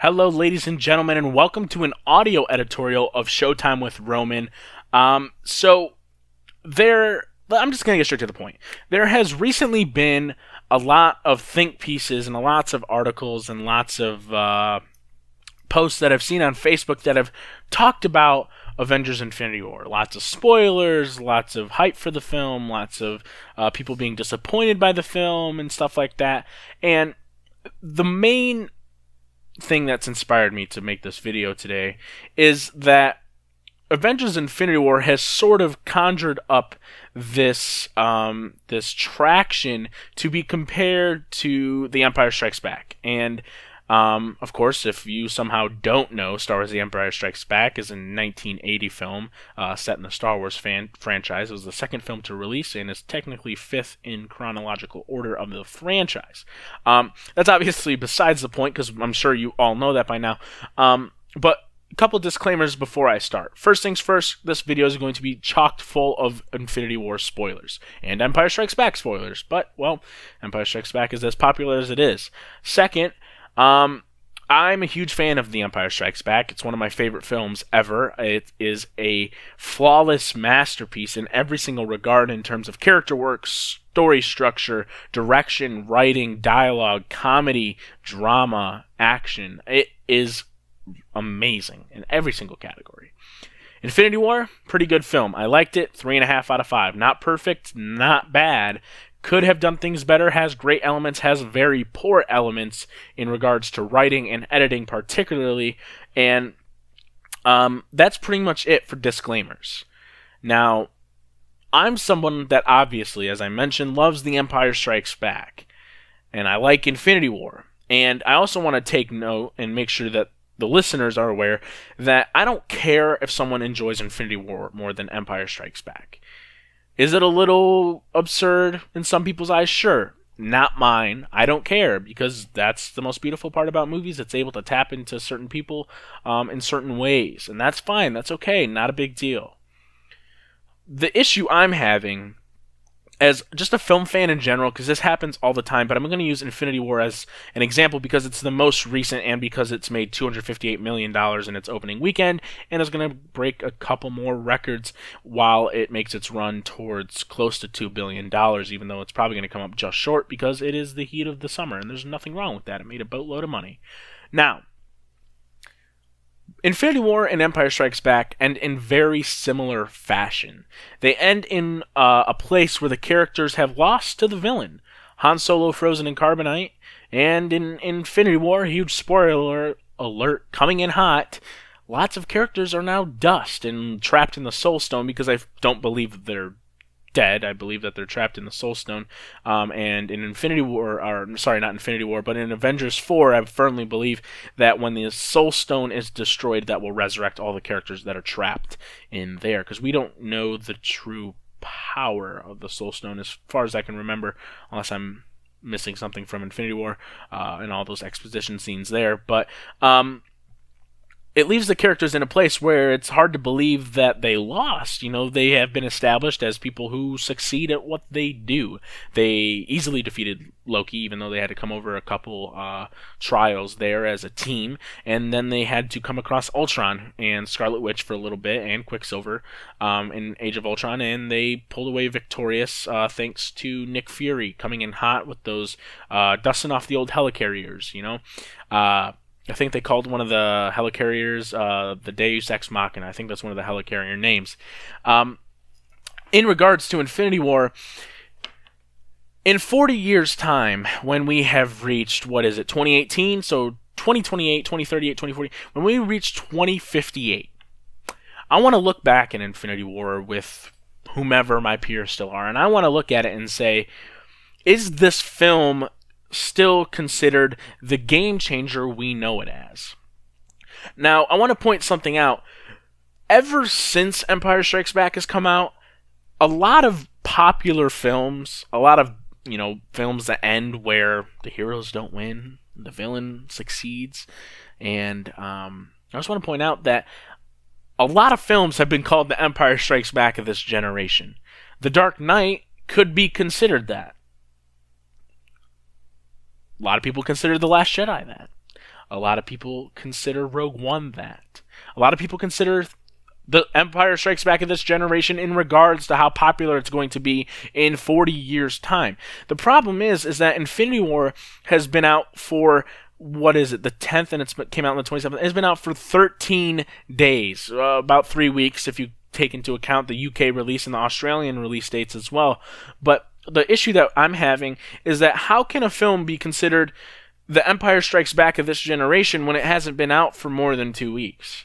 Hello, ladies and gentlemen, and welcome to an audio editorial of Showtime with Roman. So I'm just going to get straight to the point. There has recently been a lot of think pieces and lots of articles and lots of posts that I've seen on Facebook that have talked about Avengers Infinity War. Lots of spoilers, lots of hype for the film, lots of people being disappointed by the film and stuff like that. And the main thing that's inspired me to make this video today is that Avengers Infinity War has sort of conjured up this traction to be compared to The Empire Strikes Back. And of course, if you somehow don't know, Star Wars The Empire Strikes Back is a 1980 film set in the Star Wars franchise. It was the second film to release and is technically fifth in chronological order of the franchise. That's obviously besides the point because I'm sure you all know that by now. But a couple disclaimers before I start. First things first, this video is going to be chocked full of Infinity War spoilers and Empire Strikes Back spoilers. But, well, Empire Strikes Back is as popular as it is. Second, I'm a huge fan of The Empire Strikes Back. It's one of my favorite films ever. It is a flawless masterpiece in every single regard in terms of character work, story structure, direction, writing, dialogue, comedy, drama, action. It is amazing in every single category. Infinity War, pretty good film. I liked it, 3.5 out of 5. Not perfect, not bad. Could have done things better, has great elements, has very poor elements in regards to writing and editing particularly, and that's pretty much it for disclaimers. Now, I'm someone that obviously, as I mentioned, loves The Empire Strikes Back, and I like Infinity War, and I also want to take note and make sure that the listeners are aware that I don't care if someone enjoys Infinity War more than Empire Strikes Back. Is it a little absurd in some people's eyes? Sure. Not mine. I don't care because that's the most beautiful part about movies. It's able to tap into certain people in certain ways. And that's fine. That's okay. Not a big deal. The issue I'm having as just a film fan in general, because this happens all the time, but I'm going to use Infinity War as an example because it's the most recent and because it's made $258 million in its opening weekend and is going to break a couple more records while it makes its run towards close to $2 billion, even though it's probably going to come up just short because it is the heat of the summer, and there's nothing wrong with that. It made a boatload of money. Now, Infinity War and Empire Strikes Back end in very similar fashion. They end in a place where the characters have lost to the villain. Han Solo frozen in carbonite, and in Infinity War, huge spoiler alert, coming in hot, lots of characters are now dust and trapped in the Soul Stone because I don't believe they're dead. I believe that they're trapped in the Soul Stone. And in Infinity War, or sorry, not Infinity War, but in Avengers 4, I firmly believe that when the Soul Stone is destroyed, that will resurrect all the characters that are trapped in there. Because we don't know the true power of the Soul Stone as far as I can remember, unless I'm missing something from Infinity War and all those exposition scenes there. But it leaves the characters in a place where it's hard to believe that they lost. You know, they have been established as people who succeed at what they do. They easily defeated Loki, even though they had to come over a couple trials there as a team, and then they had to come across Ultron and Scarlet Witch for a little bit, and Quicksilver in Age of Ultron, and they pulled away victorious thanks to Nick Fury coming in hot with those dusting off the old helicarriers, you know. I think they called one of the helicarriers the Deus Ex Machina. I think that's one of the helicarrier names. In regards to Infinity War, in 40 years' time, when we have reached, 2018? So 2028, 2038, 2040. When we reach 2058, I want to look back at Infinity War with whomever my peers still are, and I want to look at it and say, is this film still considered the game changer we know it as? Now, I want to point something out. Ever since Empire Strikes Back has come out, a lot of popular films, a lot of, films that end where the heroes don't win, the villain succeeds, and I just want to point out that a lot of films have been called the Empire Strikes Back of this generation. The Dark Knight could be considered that. A lot of people consider The Last Jedi that. A lot of people consider Rogue One that. A lot of people consider The Empire Strikes Back of this generation in regards to how popular it's going to be in 40 years' time. The problem is that Infinity War has been out for, what is it, the 10th, and came out on the 27th. It's been out for 13 days, about 3 weeks if you take into account the UK release and the Australian release dates as well. But the issue that I'm having is that how can a film be considered The Empire Strikes Back of this generation when it hasn't been out for more than 2 weeks?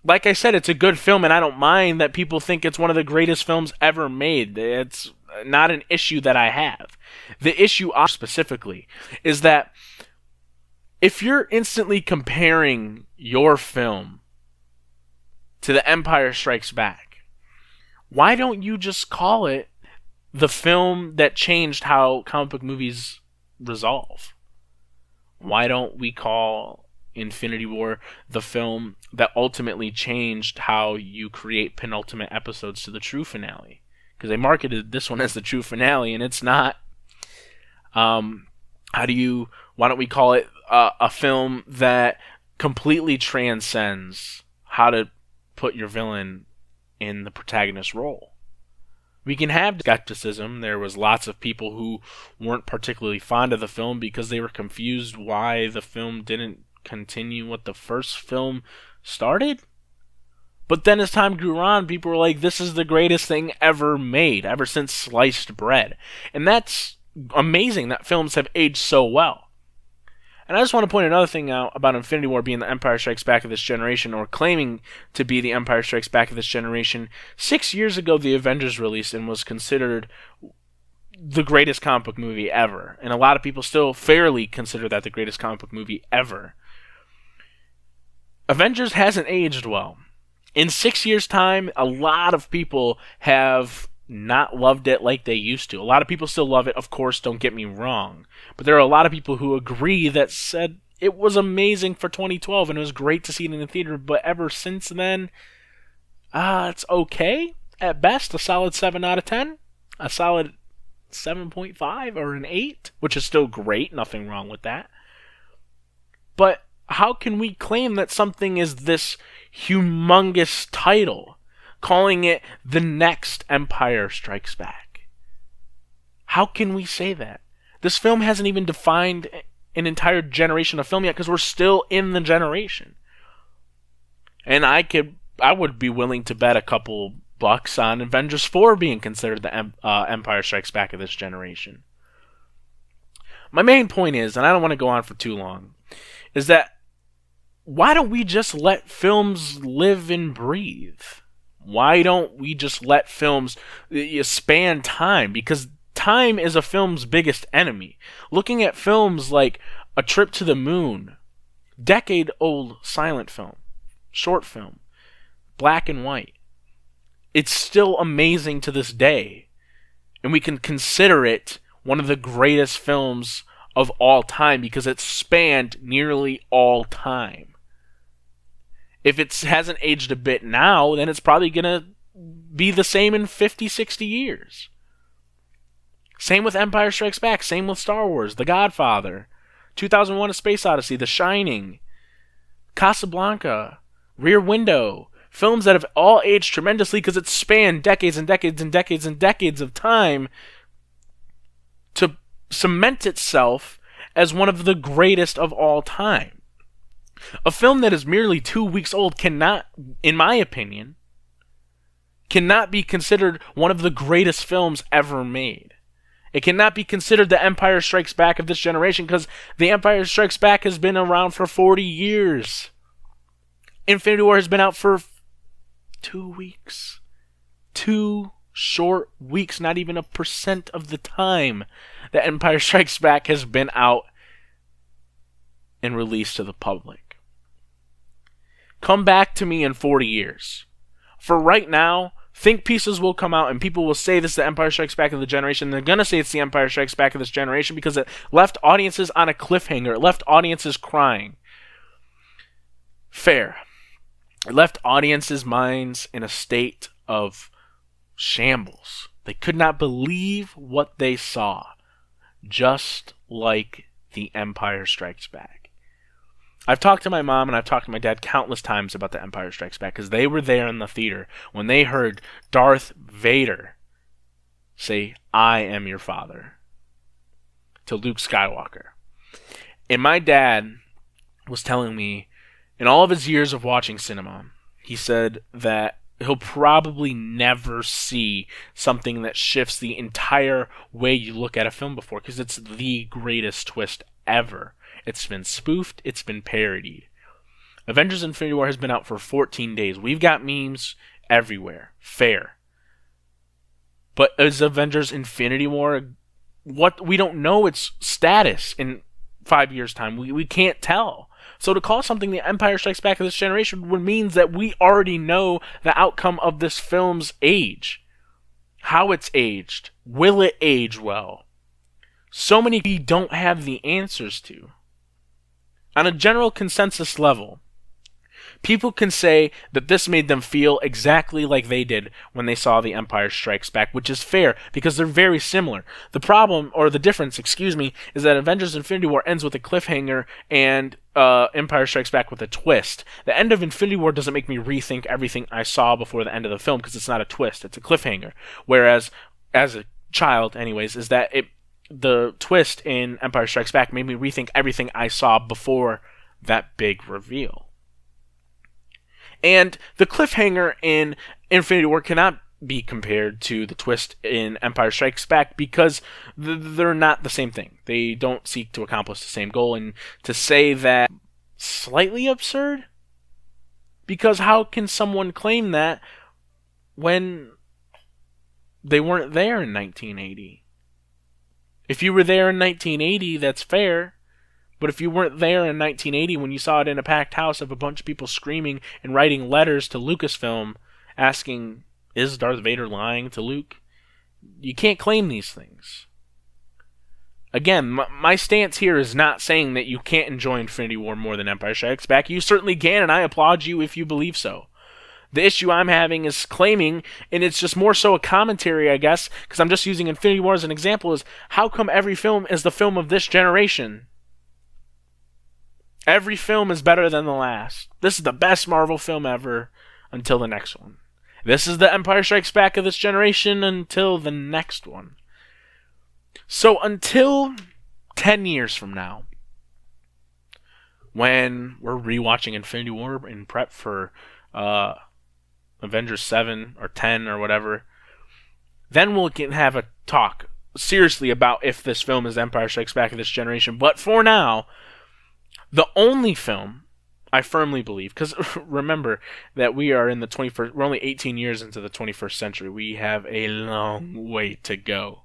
Like I said, it's a good film, and I don't mind that people think it's one of the greatest films ever made. It's not an issue that I have. The issue specifically is that if you're instantly comparing your film to The Empire Strikes Back, why don't you just call it the film that changed how comic book movies resolve? Why don't we call Infinity War the film that ultimately changed how you create penultimate episodes to the true finale? Because they marketed this one as the true finale, and it's not. Why don't we call it a film that completely transcends how to put your villain in the protagonist role? We can have skepticism. There was lots of people who weren't particularly fond of the film because they were confused why the film didn't continue what the first film started. But then as time grew on, people were like, this is the greatest thing ever made, ever since sliced bread. And that's amazing that films have aged so well. And I just want to point another thing out about Infinity War being the Empire Strikes Back of this generation, or claiming to be the Empire Strikes Back of this generation. 6 years ago, the Avengers released and was considered the greatest comic book movie ever. And a lot of people still fairly consider that the greatest comic book movie ever. Avengers hasn't aged well. In 6 years' time, a lot of people have not loved it like they used to. A lot of people still love it, of course, don't get me wrong. But there are a lot of people who agree that said it was amazing for 2012 and it was great to see it in the theater, but ever since then, it's okay. At best, a solid 7 out of 10. A solid 7.5 or an 8, which is still great, nothing wrong with that. But how can we claim that something is this humongous title, calling it the next Empire Strikes Back? How can we say that? This film hasn't even defined an entire generation of film yet, because we're still in the generation. And I would be willing to bet a couple bucks on Avengers 4 being considered the Empire Strikes Back of this generation. My main point is, and I don't want to go on for too long, is that why don't we just let films live and breathe? Why don't we just let films span time? Because time is a film's biggest enemy. Looking at films like A Trip to the Moon, decade-old silent film, short film, black and white, it's still amazing to this day. And we can consider it one of the greatest films of all time because it spanned nearly all time. If it hasn't aged a bit now, then it's probably going to be the same in 50, 60 years. Same with Empire Strikes Back, same with Star Wars, The Godfather, 2001: A Space Odyssey, The Shining, Casablanca, Rear Window, films that have all aged tremendously because it spanned decades and decades and decades and decades of time to cement itself as one of the greatest of all time. A film that is merely 2 weeks old cannot, in my opinion, cannot be considered one of the greatest films ever made. It cannot be considered the Empire Strikes Back of this generation because the Empire Strikes Back has been around for 40 years. Infinity War has been out for 2 weeks. 2 short weeks, not even 1% of the time that Empire Strikes Back has been out and released to the public. Come back to me in 40 years. For right now, think pieces will come out and people will say this is the Empire Strikes Back of the generation. They're going to say it's the Empire Strikes Back of this generation because it left audiences on a cliffhanger. It left audiences crying. Fair. It left audiences' minds in a state of shambles. They could not believe what they saw. Just like the Empire Strikes Back. I've talked to my mom and I've talked to my dad countless times about The Empire Strikes Back because they were there in the theater when they heard Darth Vader say, "I am your father," to Luke Skywalker. And my dad was telling me, in all of his years of watching cinema, he said that he'll probably never see something that shifts the entire way you look at a film before, because it's the greatest twist ever. It's been spoofed, it's been parodied. Avengers Infinity War has been out for 14 days. We've got memes everywhere. Fair. But is Avengers Infinity War what? We don't know its status in 5 years' time. We can't tell. So to call something The Empire Strikes Back of this generation would mean that we already know the outcome of this film's age. How it's aged. Will it age well? So many we don't have the answers to. On a general consensus level, people can say that this made them feel exactly like they did when they saw The Empire Strikes Back, which is fair because they're very similar. The problem, or the difference, is that Avengers Infinity War ends with a cliffhanger and Empire Strikes Back with a twist. The end of Infinity War doesn't make me rethink everything I saw before the end of the film because it's not a twist, it's a cliffhanger. Whereas, as a child anyways, is that the twist in Empire Strikes Back made me rethink everything I saw before that big reveal. And the cliffhanger in Infinity War cannot be compared to the twist in Empire Strikes Back because they're not the same thing. They don't seek to accomplish the same goal. And to say that, slightly absurd? Because how can someone claim that when they weren't there in 1980? If you were there in 1980, that's fair. But if you weren't there in 1980 when you saw it in a packed house of a bunch of people screaming and writing letters to Lucasfilm asking, is Darth Vader lying to Luke? You can't claim these things. Again, my stance here is not saying that you can't enjoy Infinity War more than Empire Strikes Back. You certainly can, and I applaud you if you believe so. The issue I'm having is claiming, and it's just more so a commentary, I guess, because I'm just using Infinity War as an example, is how come every film is the film of this generation? Every film is better than the last. This is the best Marvel film ever until the next one. This is the Empire Strikes Back of this generation until the next one. So until 10 years from now, when we're rewatching Infinity War in prep for Avengers 7 or 10 or whatever, then we'll have a talk seriously about if this film is Empire Strikes Back of this generation. But for now, the only film I firmly believe, because remember that we are in the 21st, we're only 18 years into the 21st century. We have a long way to go.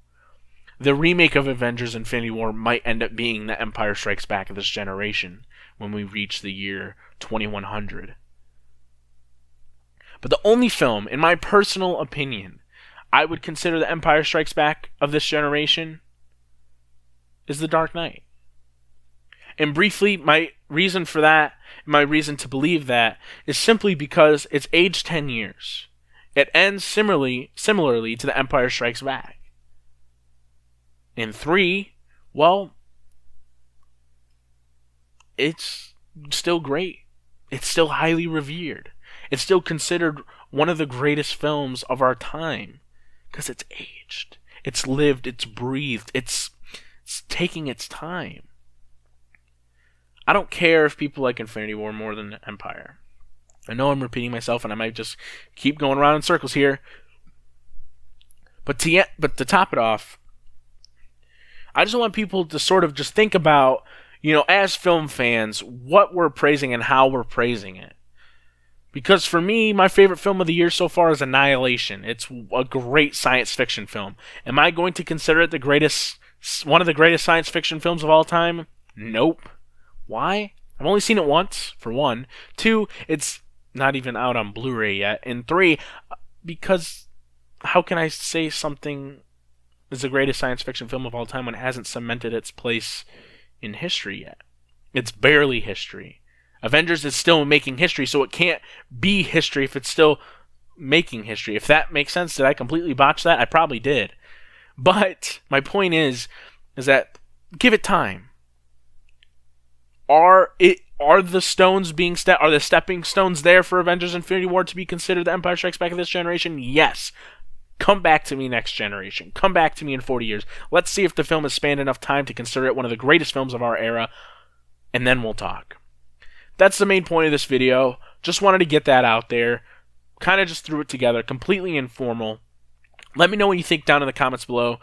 The remake of Avengers Infinity War might end up being the Empire Strikes Back of this generation when we reach the year 2100. But the only film, in my personal opinion, I would consider the Empire Strikes Back of this generation is The Dark Knight. And briefly, my reason for that, my reason to believe that, is simply because it's aged 10 years. It ends similarly to The Empire Strikes Back. In 3, well, it's still great. It's still highly revered. It's still considered one of the greatest films of our time. Because it's aged. It's lived. It's breathed. It's taking its time. I don't care if people like Infinity War more than Empire. I know I'm repeating myself and I might just keep going around in circles here. But to top it off, I just want people to sort of just think about, as film fans, what we're praising and how we're praising it. Because for me, my favorite film of the year so far is Annihilation. It's a great science fiction film. Am I going to consider it one of the greatest science fiction films of all time? Nope. Why? I've only seen it once, for one. 2, it's not even out on Blu-ray yet. And 3, because how can I say something is the greatest science fiction film of all time when it hasn't cemented its place in history yet? It's barely history. Avengers is still making history, so it can't be history if it's still making history. If that makes sense, did I completely botch that? I probably did. But my point is that give it time. Are the stones being are the stepping stones there for Avengers Infinity War to be considered the Empire Strikes Back of this generation? Yes. Come back to me next generation. Come back to me in 40 years. Let's see if the film has spanned enough time to consider it one of the greatest films of our era, and then we'll talk. That's the main point of this video. Just wanted to get that out there. Kind of just threw it together, completely informal. Let me know what you think down in the comments below,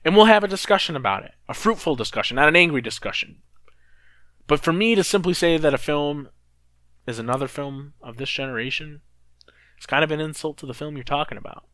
and we'll have a discussion about it. A fruitful discussion, not an angry discussion. But for me to simply say that a film is another film of this generation, it's kind of an insult to the film you're talking about.